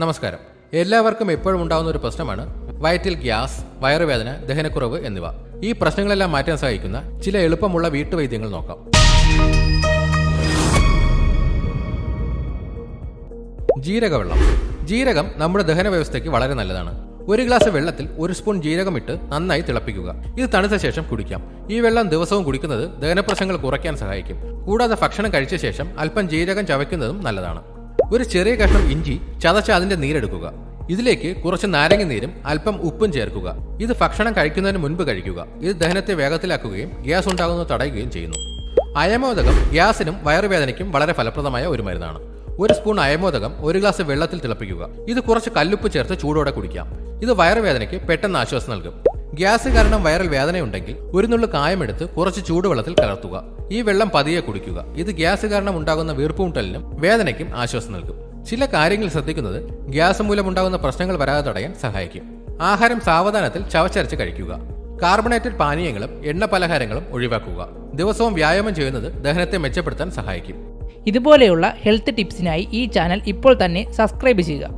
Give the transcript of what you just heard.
നമസ്കാരം. എല്ലാവർക്കും എപ്പോഴും ഉണ്ടാകുന്ന ഒരു പ്രശ്നമാണ് വയറ്റിൽ ഗ്യാസ്, വയറുവേദന, ദഹനക്കുറവ് എന്നിവ. ഈ പ്രശ്നങ്ങളെല്ലാം മാറ്റാൻ സഹായിക്കുന്ന ചില എളുപ്പമുള്ള വീട്ടുവൈദ്യങ്ങൾ നോക്കാം. ജീരകവെള്ളം. ജീരകം നമ്മുടെ ദഹന വ്യവസ്ഥയ്ക്ക് വളരെ നല്ലതാണ്. ഒരു ഗ്ലാസ് വെള്ളത്തിൽ 1 സ്പൂൺ ജീരകം ഇട്ട് നന്നായി തിളപ്പിക്കുക. ഇത് തണുത്ത ശേഷം കുടിക്കാം. ഈ വെള്ളം ദിവസവും കുടിക്കുന്നത് ദഹനപ്രശ്നങ്ങൾ കുറയ്ക്കാൻ സഹായിക്കും. കൂടാതെ ഭക്ഷണം കഴിച്ച ശേഷം അല്പം ജീരകം ചവയ്ക്കുന്നതും നല്ലതാണ്. ഒരു ചെറിയ കഷ്ണം ഇഞ്ചി ചതച്ച് അതിന്റെ നീരെടുക്കുക. ഇതിലേക്ക് കുറച്ച് നാരങ്ങ നീരും അല്പം ഉപ്പും ചേർക്കുക. ഇത് ഭക്ഷണം കഴിക്കുന്നതിന് മുൻപ് കഴിക്കുക. ഇത് ദഹനത്തെ വേഗത്തിലാക്കുകയും ഗ്യാസ് ഉണ്ടാകുന്നത് തടയുകയും ചെയ്യുന്നു. അയമോദകം ഗ്യാസിനും വയറുവേദനയ്ക്കും വളരെ ഫലപ്രദമായ ഒരു മരുന്നാണ്. 1 സ്പൂൺ അയമോദകം 1 ഗ്ലാസ് വെള്ളത്തിൽ തിളപ്പിക്കുക. ഇത് കുറച്ച് കല്ലുപ്പ് ചേർത്ത് ചൂടോടെ കുടിക്കാം. ഇത് വയറുവേദനയ്ക്ക് പെട്ടെന്ന് ആശ്വാസം നൽകും. ഗ്യാസ് കാരണം വയറിൽ വേദനയുണ്ടെങ്കിൽ ഒരു നുള്ളു കായമെടുത്ത് കുറച്ച് ചൂടുവെള്ളത്തിൽ കലർത്തുക. ഈ വെള്ളം പതിയെ കുടിക്കുക. ഇത് ഗ്യാസ് കാരണം ഉണ്ടാകുന്ന വീർപ്പുമുട്ടലിനും വേദനയ്ക്കും ആശ്വാസം നൽകും. ചില കാര്യങ്ങൾ ശ്രദ്ധിക്കുന്നത് ഗ്യാസ് മൂലമുണ്ടാകുന്ന പ്രശ്നങ്ങൾ വരാതെ തടയാൻ സഹായിക്കും. ആഹാരം സാവധാനത്തിൽ ചവച്ചരച്ച് കഴിക്കുക. കാർബണേറ്റഡ് പാനീയങ്ങളും എണ്ണ പലഹാരങ്ങളും ഒഴിവാക്കുക. ദിവസവും വ്യായാമം ചെയ്യുന്നത് ദഹനത്തെ മെച്ചപ്പെടുത്താൻ സഹായിക്കും. ഇതുപോലെയുള്ള ഹെൽത്ത് ടിപ്സിനായി ഈ ചാനൽ ഇപ്പോൾ തന്നെ സബ്സ്ക്രൈബ് ചെയ്യുക.